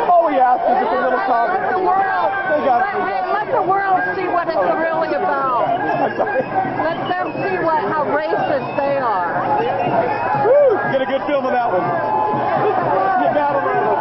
All we ask is just a little comment. Let the world see what it's really about. Let them see how racist they are. Woo! Get a good film of that one. Get battle rifle.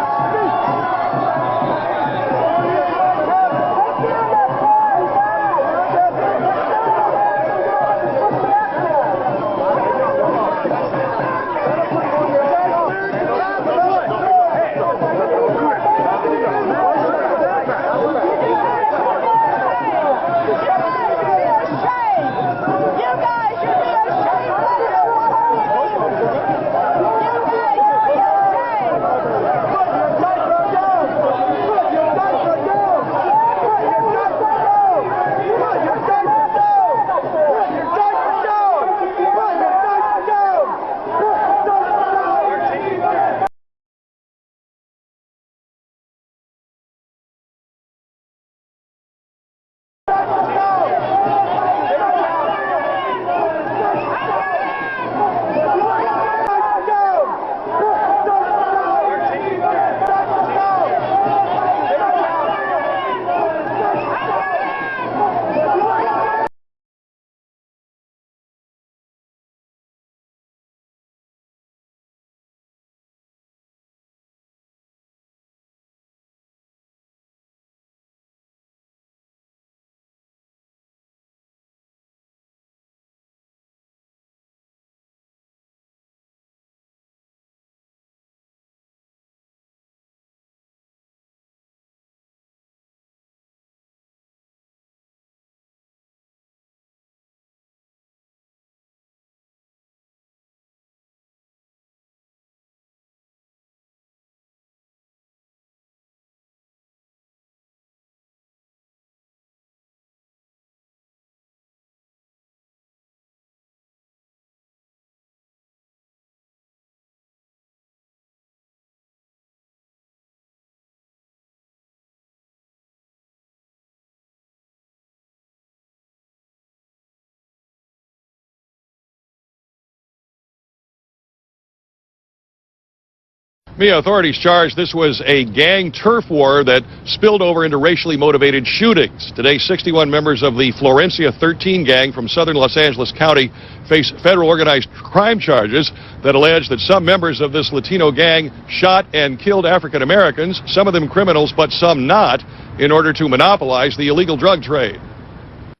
Authorities charged this was a gang turf war that spilled over into racially motivated shootings. Today, 61 members of the Florencia 13 gang from southern Los Angeles County face federal organized crime charges that allege that some members of this Latino gang shot and killed African Americans, some of them criminals, but some not, in order to monopolize the illegal drug trade.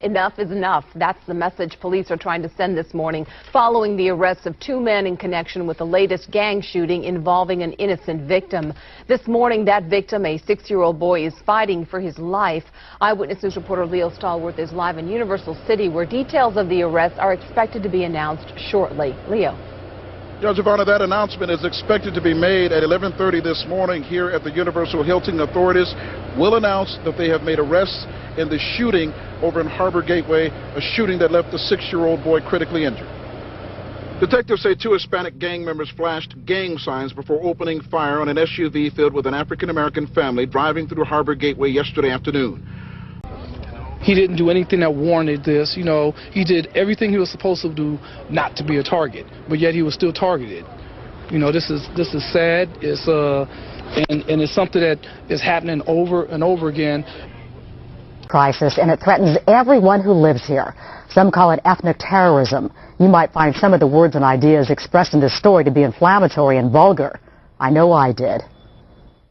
Enough is enough. That's the message police are trying to send this morning following the arrests of 2 men in connection with the latest gang shooting involving an innocent victim. This morning, that victim, a 6-year-old boy, is fighting for his life. Eyewitness News reporter Leo Stallworth is live in Universal City, where details of the arrest are expected to be announced shortly. Leo. Judge Ivana, that announcement is expected to be made at 11:30 this morning here at the Universal Hilton. Authorities will announce that they have made arrests in the shooting over in Harbor Gateway, a shooting that left a 6-year-old boy critically injured. Detectives say 2 Hispanic gang members flashed gang signs before opening fire on an SUV filled with an African-American family driving through Harbor Gateway yesterday afternoon. He didn't do anything that warranted this. You know, he did everything he was supposed to do not to be a target, but yet he was still targeted. You know, this is sad. It's and it's something that is happening over and over again. Crisis, and it threatens everyone who lives here. Some call it ethnic terrorism. You might find some of the words and ideas expressed in this story to be inflammatory and vulgar. I know I did.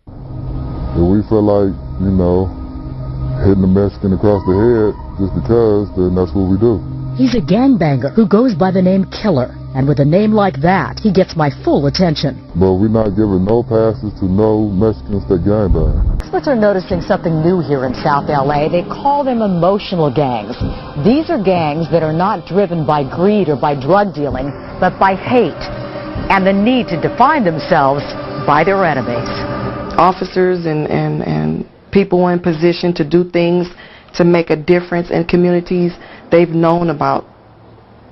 If we feel like, you know, hitting a Mexican across the head just because, then that's what we do. He's a gangbanger who goes by the name Killer, and with a name like that, he gets my full attention. But we're not giving no passes to no Mexicans that gangbang. Experts are noticing something new here in South LA. They call them emotional gangs. These are gangs that are not driven by greed or by drug dealing, but by hate and the need to define themselves by their enemies. Officers and people in position to do things to make a difference in communities, they've known about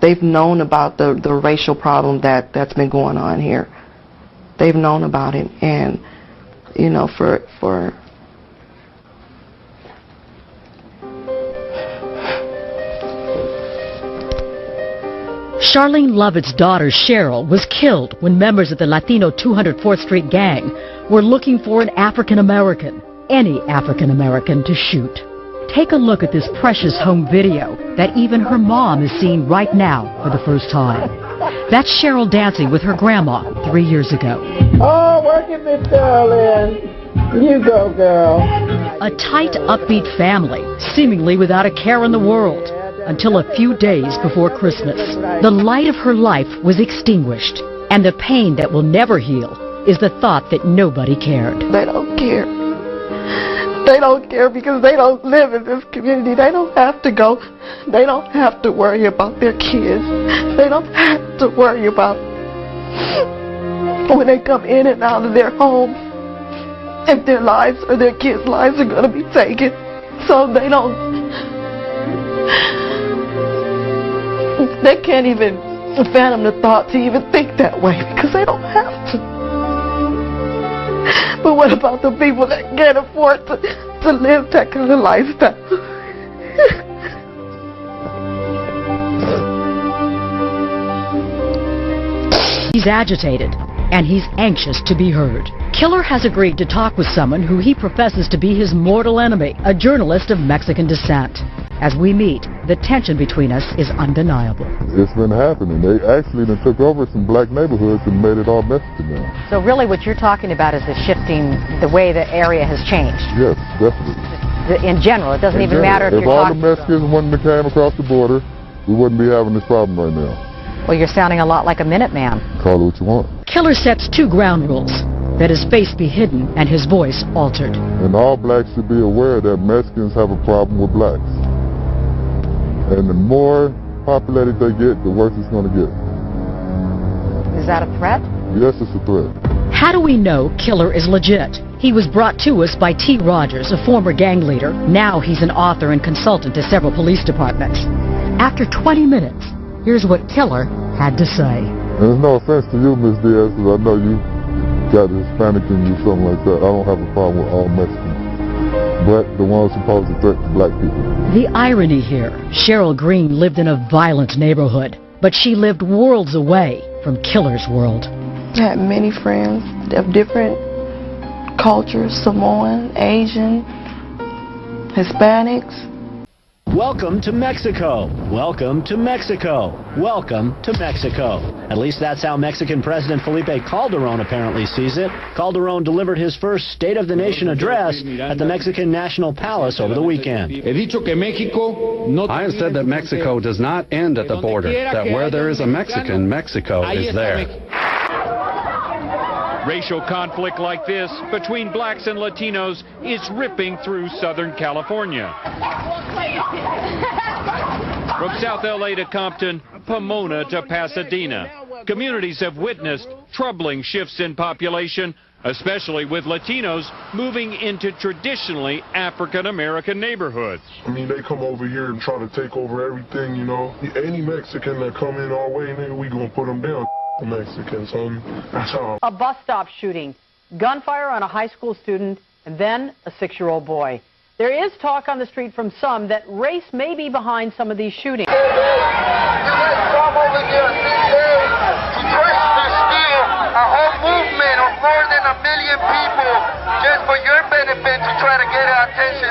the racial problem that's been going on here. They've known about it, and you know, for Charlene Lovett's daughter Cheryl was killed when members of the Latino 204th Street gang were looking for an African American, any African American, to shoot. Take a look at this precious home video that even her mom is seeing right now for the first time. That's Cheryl dancing with her grandma 3 years ago. oh, working this girl in. You go, girl. A tight, upbeat family, seemingly without a care in the world, until a few days before Christmas. The light of her life was extinguished, and the pain that will never heal is the thought that nobody cared. They don't care. They don't care because they don't live in this community. They don't have to go. They don't have to worry about their kids. They don't have to worry about when they come in and out of their homes, if their lives or their kids' lives are going to be taken. So they can't even fathom the thought to even think that way because they don't have to. But what about the people that can't afford to live that kind of lifestyle? He's agitated, and he's anxious to be heard. Killer has agreed to talk with someone who he professes to be his mortal enemy, a journalist of Mexican descent. As we meet, the tension between us is undeniable. It's been happening. They actually took over some black neighborhoods and made it all Mexican now. So really what you're talking about is the shifting, the way the area has changed. Yes, definitely. In general, it doesn't even matter if you're talking... If all the Mexicans wouldn't have came across the border, we wouldn't be having this problem right now. Well, you're sounding a lot like a Minuteman. Call it what you want. Killer sets 2 ground rules: that his face be hidden and his voice altered. And all blacks should be aware that Mexicans have a problem with blacks. And the more populated they get, the worse it's going to get. Is that a threat? Yes, it's a threat. How do we know Killer is legit? He was brought to us by T. Rogers, a former gang leader. Now he's an author and consultant to several police departments. After 20 minutes, here's what Killer had to say. And there's no offense to you, Miss Diaz, because I know you got Hispanic in you, something like that. I don't have a problem with all Mexicans, but the ones supposed to threaten black people. The irony here, Cheryl Green lived in a violent neighborhood, but she lived worlds away from Killer's world. I had many friends of different cultures: Samoan, Asian, Hispanics. Welcome to Mexico. Welcome to Mexico. Welcome to Mexico. At least that's how Mexican President Felipe Calderón apparently sees it. Calderón delivered his first State of the Nation address at the Mexican National Palace over the weekend. I have said that Mexico does not end at the border, that where there is a Mexican, Mexico is there. Racial conflict like this between blacks and Latinos is ripping through Southern California. From South LA to Compton, Pomona to Pasadena, communities have witnessed troubling shifts in population, especially with Latinos moving into traditionally African-American neighborhoods. I mean, they come over here and try to take over everything, you know. Any Mexican that come in our way, nigga, we gonna put them down. Mexicans, that's all. A bus stop shooting, gunfire on a high school student, and then a 6-year-old boy. There is talk on the street from some that race may be behind some of these shootings. You guys come over here 6 days to try to steal a whole movement of more than 1 million people just for your benefit to try to get our attention.